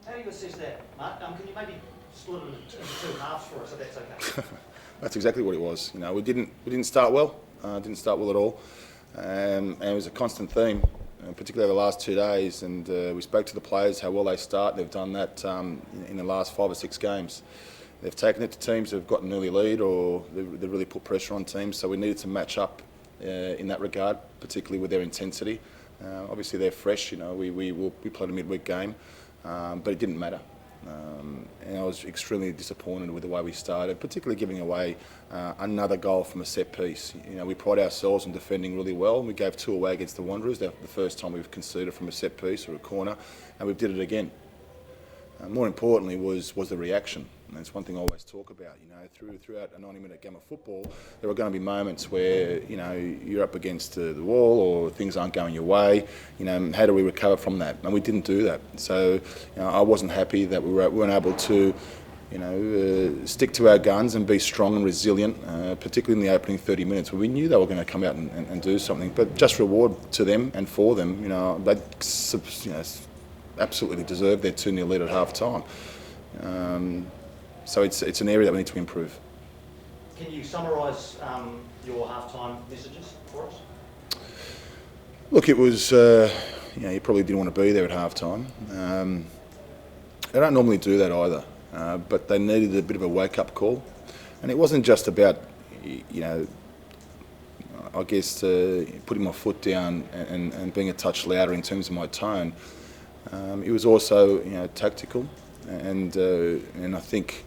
How do you assess that, Mark? Can you maybe split it into two halves for us, if that's okay? That's exactly what it was. We didn't start well. Didn't start well at all, and it was a constant theme, particularly over the last 2 days. And we spoke to the players how well they start. They've done that in the last 5 or 6 games. They've taken it to teams who've got an early lead, or they've really put pressure on teams. So we needed to match up in that regard, particularly with their intensity. Obviously they're fresh. We played a midweek game, but it didn't matter. And I was extremely disappointed with the way we started, particularly giving away another goal from a set piece. We pride ourselves on defending really well. We gave 2 away against the Wanderers, the first time we've conceded from a set piece or a corner, and we did it again. More importantly was the reaction. And it's one thing I always talk about. Throughout a 90-minute game of football, there are going to be moments where you're up against the wall or things aren't going your way. How do we recover from that? And we didn't do that. So I wasn't happy that we weren't able to stick to our guns and be strong and resilient, particularly in the opening 30 minutes, where we knew they were going to come out and do something. But just reward to them and for them, they absolutely deserve their 2-0 lead at half time. So it's an area that we need to improve. Can you summarise your half-time messages for us? Look, it was, you probably didn't want to be there at half-time. They don't normally do that either, but they needed a bit of a wake-up call. And it wasn't just about, I guess, putting my foot down and being a touch louder in terms of my tone. It was also, tactical, and I think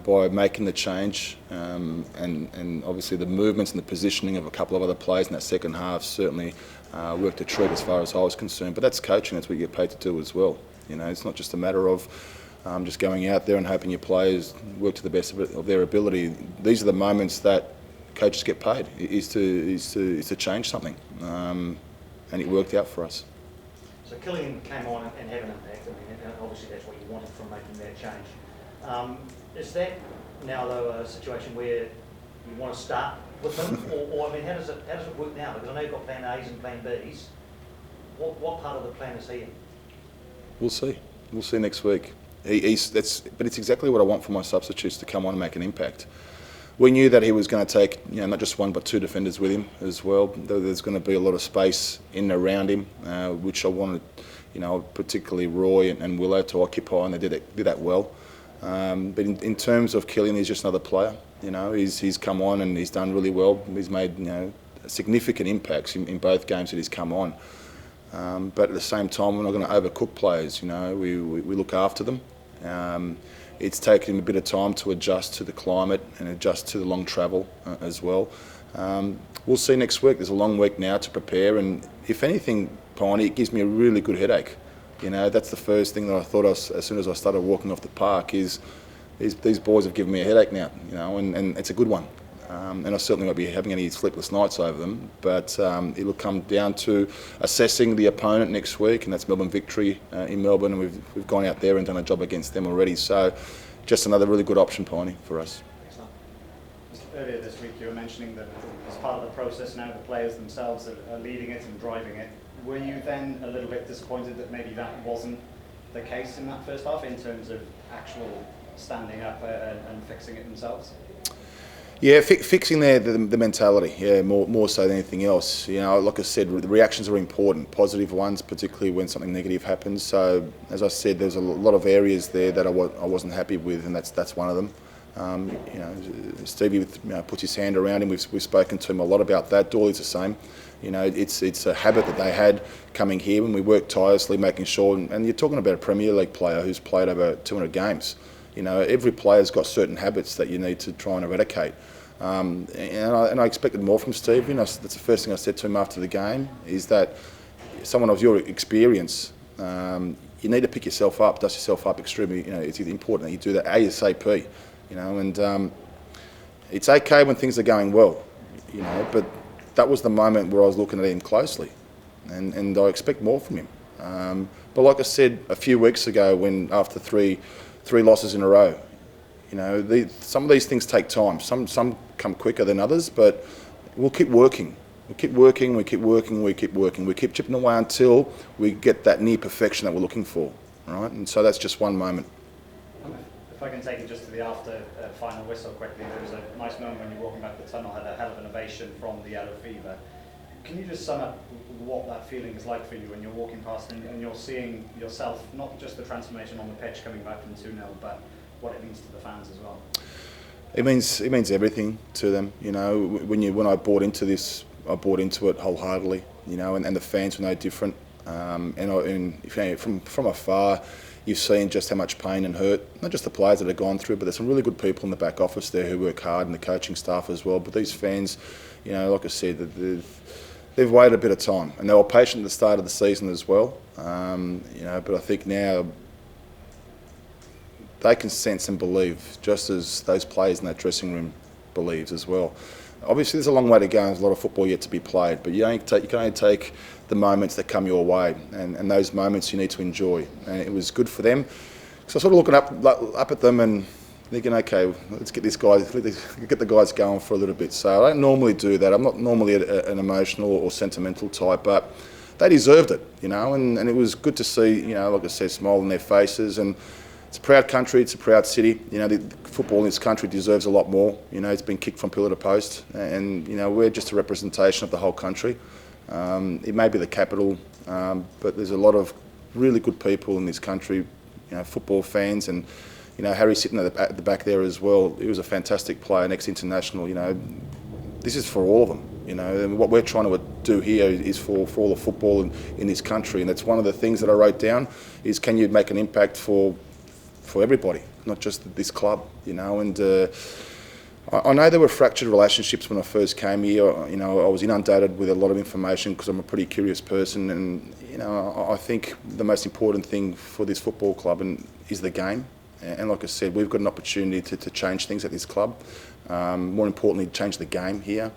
by making the change and obviously the movements and the positioning of a couple of other players in that second half certainly worked a treat as far as I was concerned. But that's coaching; that's what you get paid to do as well. It's not just a matter of just going out there and hoping your players work to the best of their ability. These are the moments that coaches get paid. Is to change something, and it worked out for us. So Killian came on and had an impact. And obviously that's what you wanted from making that change. Is that now though a situation where you want to start with him, or how does it work now? Because I know you've got plan A's and plan B's. What part of the plan is he in? We'll see. We'll see next week. But it's exactly what I want for my substitutes to come on and make an impact. We knew that he was going to take, not just 1 but 2 defenders with him as well. There's going to be a lot of space in and around him, which I wanted, particularly Roy and Willow to occupy, and they did that well. But in terms of Killian, he's just another player. He's come on and he's done really well. He's made significant impacts in both games that he's come on. But at the same time, we're not going to overcook players. We look after them. It's taken him a bit of time to adjust to the climate and adjust to the long travel as well. We'll see next week. There's a long week now to prepare, and if anything, Piney, it gives me a really good headache. That's the first thing that I thought as soon as I started walking off the park is these boys have given me a headache now, and it's a good one. And I certainly won't be having any sleepless nights over them, but it'll come down to assessing the opponent next week, and that's Melbourne Victory in Melbourne, and we've gone out there and done a job against them already. So just another really good option, Piney, for us. Excellent. Earlier this week you were mentioning that as part of the process now the players themselves are leading it and driving it. Were you then a little bit disappointed that maybe that wasn't the case in that first half in terms of actual standing up and fixing it themselves? Yeah, fixing the mentality, more so than anything else. Like I said, the reactions are important, positive ones, particularly when something negative happens. So, as I said, there's a lot of areas there that I wasn't happy with, and that's one of them. Stevie puts his hand around him. We've spoken to him a lot about that. Dawley's the same. It's a habit that they had coming here, and we worked tirelessly making sure. And you're talking about a Premier League player who's played over 200 games. Every player's got certain habits that you need to try and eradicate. And I expected more from Steve. That's the first thing I said to him after the game, is that someone of your experience, you need to pick yourself up, dust yourself up extremely. It's important that you do that ASAP. And it's okay when things are going well, but that was the moment where I was looking at him closely, and I expect more from him. But like I said a few weeks ago, when after three losses in a row, some of these things take time. Some come quicker than others, but we'll keep working. We keep working. We keep chipping away until we get that near perfection that we're looking for. right? And so that's just one moment. If I can take it just to the after final whistle quickly, there was a nice moment when you're walking back the tunnel, had a hell of an ovation from the yellow fever. Can you just sum up what that feeling is like for you when you're walking past and you're seeing yourself, not just the transformation on the pitch coming back from 2-0, but what it means to the fans as well? It means everything to them. You know, when I bought into this, I bought into it wholeheartedly. You know, and the fans were no different. From afar, you've seen just how much pain and hurt, not just the players that have gone through, but there's some really good people in the back office there who work hard, and the coaching staff as well. But these fans, you know, like I said, they've waited a bit of time, and they were patient at the start of the season as well. You know, but I think now they can sense and believe, just as those players in that dressing room believes as well. Obviously, there's a long way to go, and there's a lot of football yet to be played, but you can only take the moments that come your way, and those moments you need to enjoy. And it was good for them. So I was sort of looking up at them and thinking, okay, let's get the guys going for a little bit. So I don't normally do that. I'm not normally an emotional or sentimental type, but they deserved it, you know, and it was good to see, you know, like I said, smile on their faces. And it's a proud country, it's a proud city. You know, the football in this country deserves a lot more. You know, it's been kicked from pillar to post, and you know, we're just a representation of the whole country. It may be the capital, but there's a lot of really good people in this country. You know, football fans, and you know, Harry sitting at the back there as well. He was a fantastic player, an ex-international. You know, this is for all of them. You know, and what we're trying to do here is for all the football in this country, and that's one of the things that I wrote down: is can you make an impact for everybody, not just this club, you know. And I know there were fractured relationships when I first came here. You know, I was inundated with a lot of information because I'm a pretty curious person, and you know, I think the most important thing for this football club is the game. And like I said, we've got an opportunity to change things at this club. More importantly, change the game here.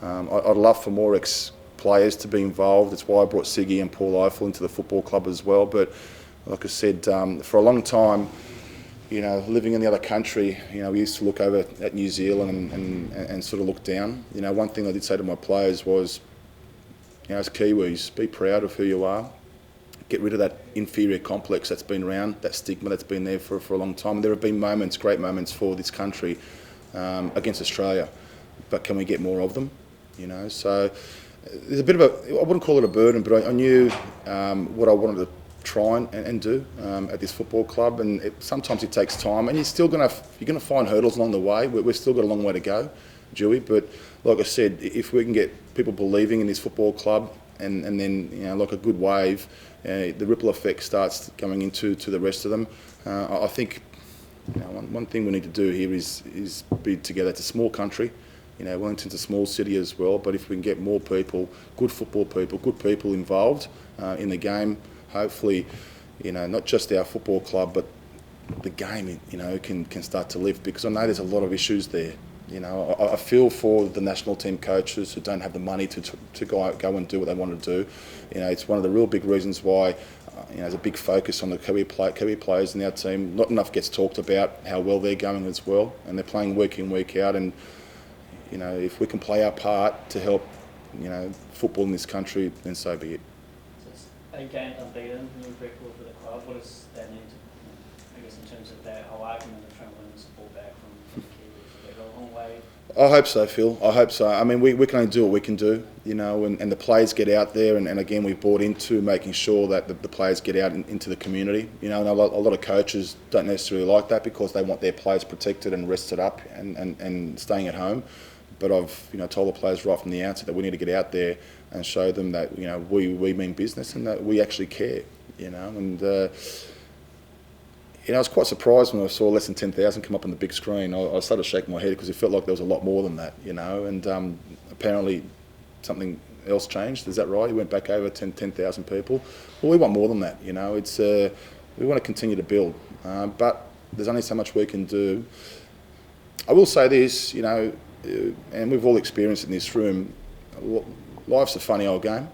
I'd love for more ex-players to be involved. That's why I brought Siggy and Paul Eiffel into the football club as well. But like I said, for a long time, you know, living in the other country, you know, we used to look over at New Zealand and sort of look down. You know, one thing I did say to my players was, you know, as Kiwis, be proud of who you are. Get rid of that inferior complex that's been around, that stigma that's been there for a long time. There have been moments, great moments for this country against Australia, but can we get more of them? You know, so there's a bit of a, I wouldn't call it a burden, but I knew what I wanted to try and do at this football club, and sometimes it takes time, and you're gonna find hurdles along the way. We've still got a long way to go, Dewey. But like I said, if we can get people believing in this football club, and then, you know, like a good wave, the ripple effect starts going into the rest of them. I think, you know, one thing we need to do here is be together. It's a small country. You know, Wellington's a small city as well, but if we can get more people, good football people, good people involved in the game, hopefully, you know, not just our football club, but the game, you know, can start to lift, because I know there's a lot of issues there. You know, I feel for the national team coaches who don't have the money to go and do what they want to do. You know, it's one of the real big reasons why, you know, there's a big focus on the Kiwi players in our team. Not enough gets talked about how well they're going as well, and they're playing week in, week out. And you know, if we can play our part to help, you know, football in this country, then so be it. 8 games unbeaten, new record for the club. What does that mean, I guess, in terms of that whole argument of trying to win this ball back from the Kiwis? They go a long way. I hope so, Phil. I hope so. I mean, we can only do what we can do, you know, and the players get out there, and again, we've bought into making sure that the players get out into the community. You know, and a lot of coaches don't necessarily like that because they want their players protected and rested up and staying at home. But I've, you know, told the players right from the outset that we need to get out there and show them that, you know, we mean business and that we actually care, you know. And you know, I was quite surprised when I saw less than 10,000 come up on the big screen. I started shaking my head because it felt like there was a lot more than that, you know. And apparently something else changed. Is that right? He went back over 10,000 people. Well, we want more than that, you know. It's we want to continue to build, but there's only so much we can do. I will say this, you know, and we've all experienced in this room, life's a funny old game,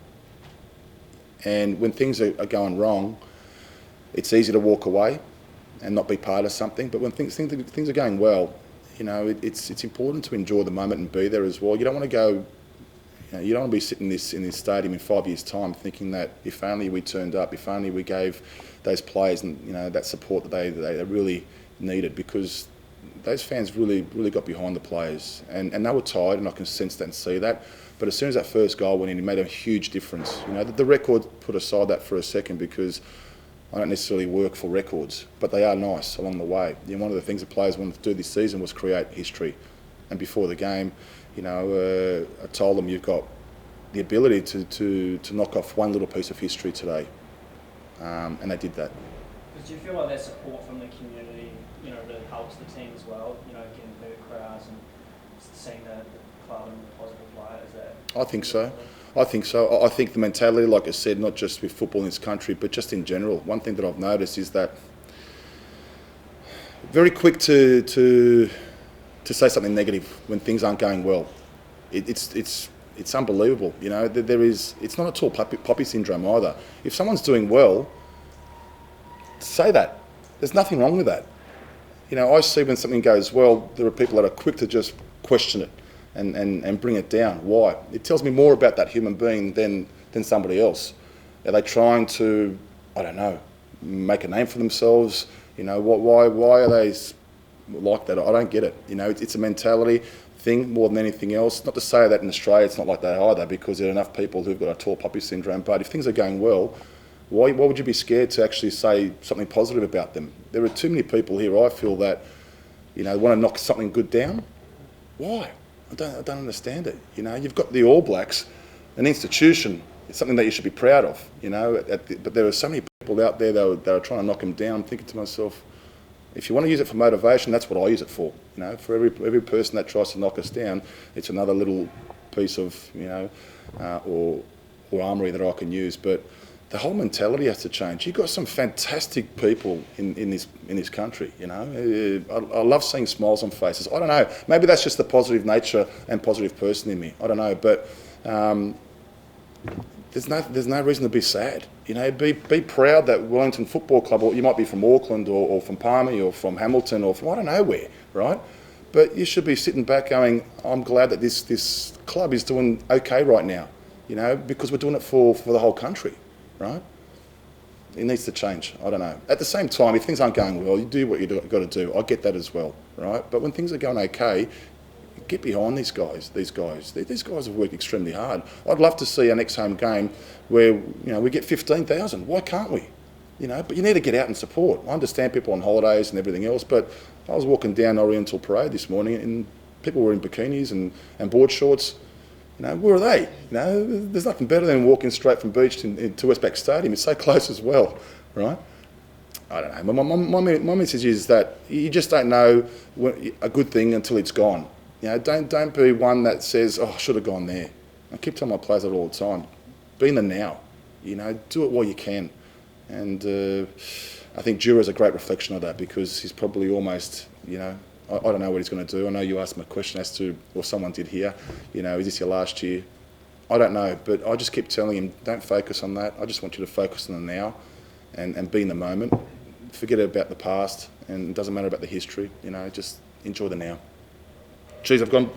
and when things are going wrong, it's easy to walk away and not be part of something. But when things are going well, you know, it's important to enjoy the moment and be there as well. You don't want to go, You don't want to be sitting in this stadium in 5 years' time thinking that if only we turned up, if only we gave those players that support that they really needed, because those fans really got behind the players, and they were tired, and I can sense that and see that. But as soon as that first goal went in, it made a huge difference. The record, put aside that for a second, because I don't necessarily work for records, but they are nice along the way. One of the things the players wanted to do this season was create history. And before the game, I told them, you've got the ability to knock off one little piece of history today, and they did that. Do you feel like that support from the community, really helps the team as well? Getting big crowds and seeing the club and the positive light. Is that? I think so. I think the mentality, like I said, not just with football in this country, but just in general. One thing that I've noticed is that very quick to say something negative when things aren't going well. It's unbelievable. It's not at all poppy syndrome either. If someone's doing well, say that. There's nothing wrong with that. I see when something goes well, there are people that are quick to just question it and bring it down. Why? It tells me more about that human being than somebody else. Are they trying to, I don't know, make a name for themselves? Why are they like that? I don't get it. It's a mentality thing more than anything else. Not to say that in Australia it's not like that either, because there are enough people who've got a tall poppy syndrome. But if things are going well, why would you be scared to actually say something positive about them? There are too many people here, I feel, that want to knock something good down. Why? I don't understand it. You've got the All Blacks, an institution. It's something that you should be proud of. But there are so many people out there that are trying to knock them down. I'm thinking to myself, if you want to use it for motivation, that's what I use it for. For every person that tries to knock us down, it's another little piece of or armoury that I can use. But the whole mentality has to change. You've got some fantastic people in this country. I love seeing smiles on faces. I don't know. Maybe that's just the positive nature and positive person in me. I don't know, but there's no reason to be sad. Be proud that Wellington Football Club, or you might be from Auckland or from Palmy or from Hamilton or from I don't know where, right? But you should be sitting back going, I'm glad that this club is doing okay right now. Because we're doing it for the whole country. Right? It needs to change. I don't know. At the same time, if things aren't going well, you do what you've got to do. I get that as well, right? But when things are going okay, get behind these guys. These guys have worked extremely hard. I'd love to see our next home game where we get 15,000. Why can't we? But you need to get out and support. I understand people on holidays and everything else, but I was walking down Oriental Parade this morning and people were in bikinis and board shorts. Where are they? There's nothing better than walking straight from beach to Westpac Stadium. It's so close as well, right? I don't know. My message is that you just don't know a good thing until it's gone. Don't be one that says, "Oh, I should have gone there." I keep telling my players that all the time. Be in the now. Do it while you can. And I think Jura's a great reflection of that, because he's probably almost, I don't know what he's going to do. I know you asked him a question as to, or someone did here, is this your last year? I don't know, but I just keep telling him, don't focus on that. I just want you to focus on the now and be in the moment. Forget about the past, and it doesn't matter about the history, just enjoy the now. Geez, I've gone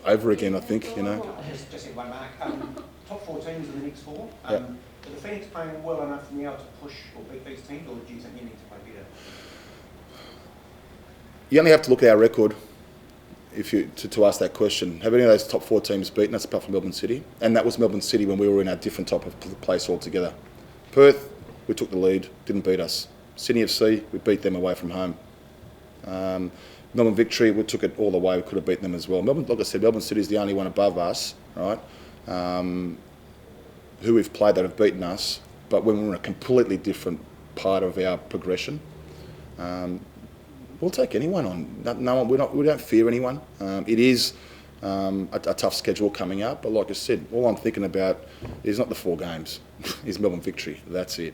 over again, I think, Just in one mark. Top 4 teams in the next 4. Yeah. Are the Phoenix playing well enough now to push or beat these teams, or do you think you need to play better? You only have to look at our record to ask that question. Have any of those top 4 teams beaten us apart from Melbourne City? And that was Melbourne City when we were in a different type of place altogether. Perth, we took the lead, didn't beat us. Sydney FC, we beat them away from home. Melbourne Victory, we took it all the way, we could have beaten them as well. Melbourne, like I said, Melbourne City is the only one above us, right? Who we've played that have beaten us, but when we're in a completely different part of our progression. We'll take anyone on. No one, we don't fear anyone. It is a tough schedule coming up, but like I said, all I'm thinking about is not the 4 games. Is Melbourne Victory. That's it.